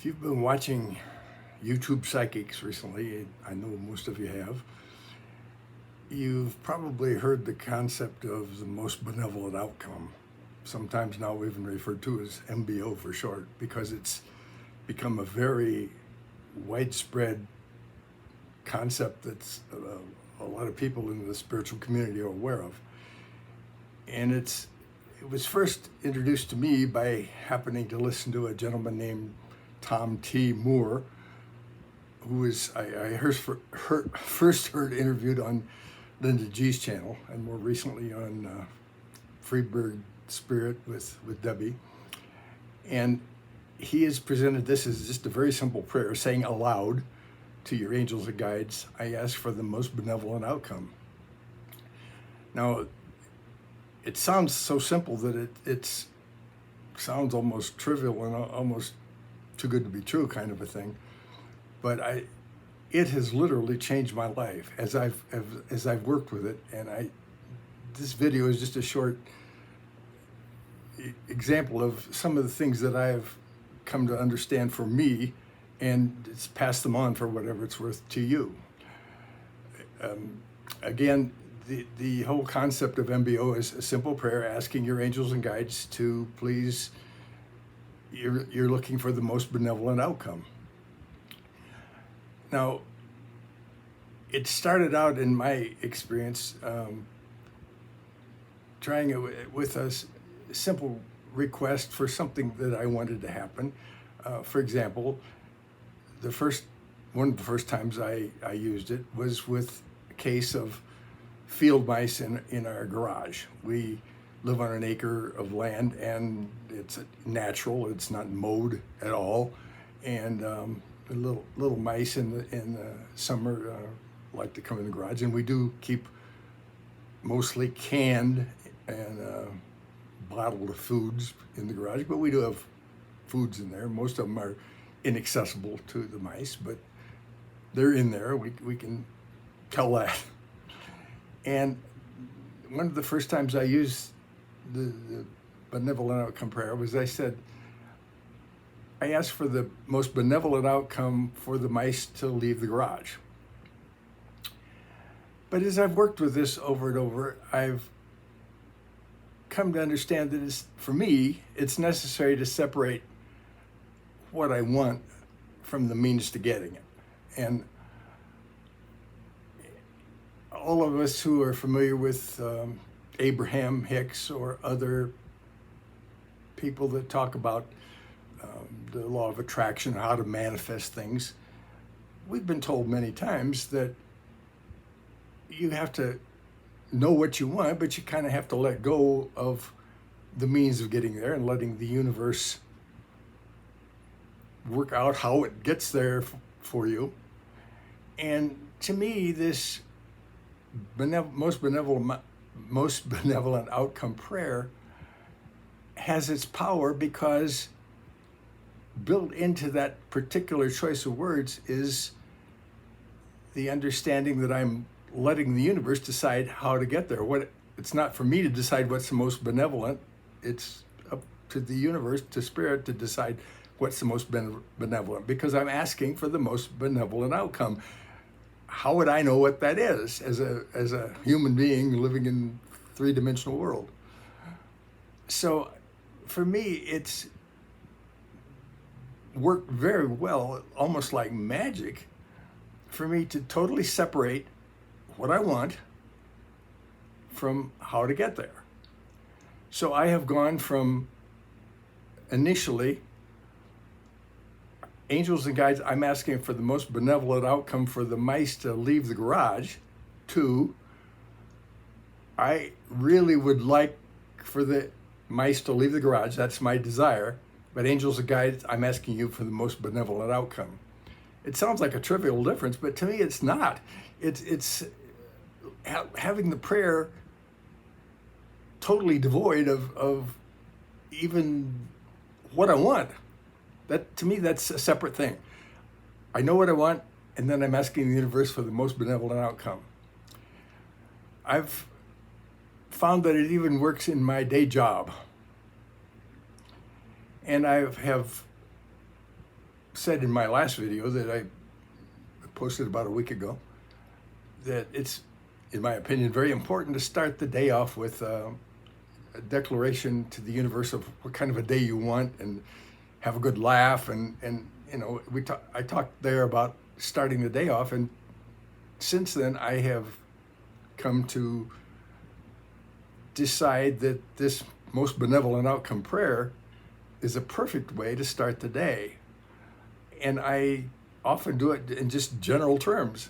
If you've been watching YouTube psychics recently, I know most of you have, you've probably heard the concept of the most benevolent outcome. Sometimes now even referred to as MBO for short, because it's become a very widespread concept that's a lot of people in the spiritual community are aware of. And it was first introduced to me by happening to listen to a gentleman named Tom T. Moore, who was I first heard interviewed on Linda G's channel, and more recently on Freebird Spirit with Debbie. And he has presented this as just a very simple prayer, saying aloud to your angels and guides, I ask for the most benevolent outcome. Now, it sounds so simple that it sounds almost trivial and almost too good to be true kind of a thing. But it has literally changed my life as I've worked with it. And this video is just a short example of some of the things that I've come to understand for me, and it's passed them on for whatever it's worth to you. Again, the whole concept of MBO is a simple prayer asking your angels and guides to please, you're looking for the most benevolent outcome. Now, it started out in my experience trying it with a simple request for something that I wanted to happen. For example, one of the first times I used it was with a case of field mice in our garage. We live on an acre of land, and it's natural. It's not mowed at all, and the little mice in the summer like to come in the garage, and we do keep mostly canned and bottled foods in the garage, but we do have foods in there. Most of them are inaccessible to the mice, but they're in there. We can tell that. And one of the first times I used the benevolent outcome prayer was I asked for the most benevolent outcome for the mice to leave the garage. But as I've worked with this over and over, I've come to understand that for me, it's necessary to separate what I want from the means to getting it. And all of us who are familiar with Abraham Hicks or other people that talk about the law of attraction, how to manifest things, we've been told many times that you have to know what you want, but you kind of have to let go of the means of getting there and letting the universe work out how it gets there for you. And to me, this most benevolent outcome prayer has its power because built into that particular choice of words is the understanding that I'm letting the universe decide how to get there. It's not for me to decide what's the most benevolent. It's up to the universe, to spirit, to decide what's the most benevolent, because I'm asking for the most benevolent outcome. How would I know what that is as a human being living in a three-dimensional world? So for me, it's worked very well, almost like magic, for me to totally separate what I want from how to get there. So I have gone from initially angels and guides, I'm asking for the most benevolent outcome for the mice to leave the garage, to I really would like for the mice to leave the garage. That's my desire. But angels and guides, I'm asking you for the most benevolent outcome. It sounds like a trivial difference, but to me it's not. It's having the prayer totally devoid of even what I want. That, to me, that's a separate thing. I know what I want, and then I'm asking the universe for the most benevolent outcome. I've found that it even works in my day job. And I have said in my last video that I posted about a week ago that it's, in my opinion, very important to start the day off with a declaration to the universe of what kind of a day you want, and have a good laugh. And you know, I talked there about starting the day off, and since then I have come to decide that this most benevolent outcome prayer is a perfect way to start the day. And I often do it in just general terms.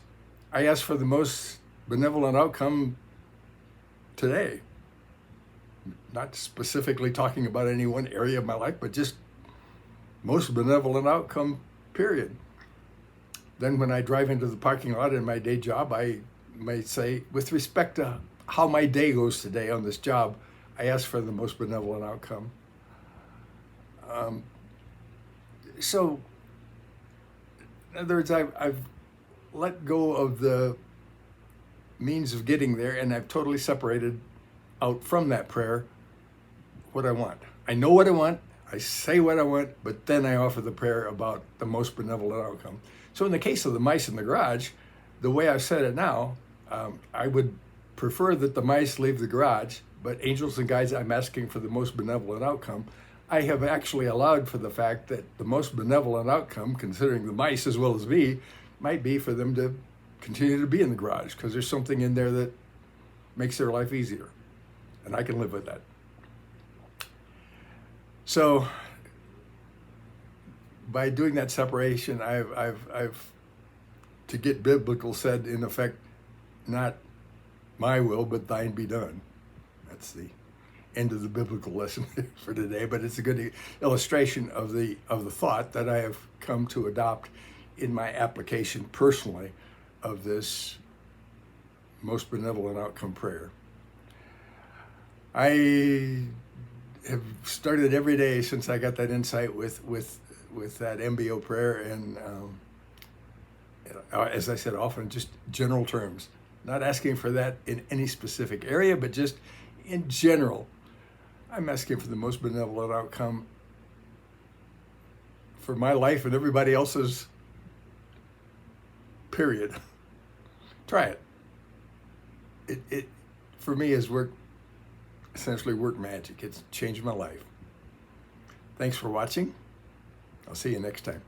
I ask for the most benevolent outcome today. Not specifically talking about any one area of my life, but just most benevolent outcome, period. Then when I drive into the parking lot in my day job, I might say, with respect to how my day goes today on this job, I ask for the most benevolent outcome. So, in other words, I've let go of the means of getting there, and I've totally separated out from that prayer what I want. I know what I want, I say what I want, but then I offer the prayer about the most benevolent outcome. So in the case of the mice in the garage, the way I've said it now, I would prefer that the mice leave the garage, but angels and guides, I'm asking for the most benevolent outcome. I have actually allowed for the fact that the most benevolent outcome, considering the mice as well as me, might be for them to continue to be in the garage, because there's something in there that makes their life easier, and I can live with that. So by doing that separation, I've to get biblical, said in effect, not my will, but thine be done. That's the end of the biblical lesson for today, but it's a good illustration of the thought that I have come to adopt in my application personally of this most benevolent outcome prayer. I have started every day since I got that insight with that MBO prayer, and as I said, often just general terms, not asking for that in any specific area, but just in general. I'm asking for the most benevolent outcome for my life and everybody else's, period. Try it. It for me is essentially work magic. It's changed my life. Thanks for watching. I'll see you next time.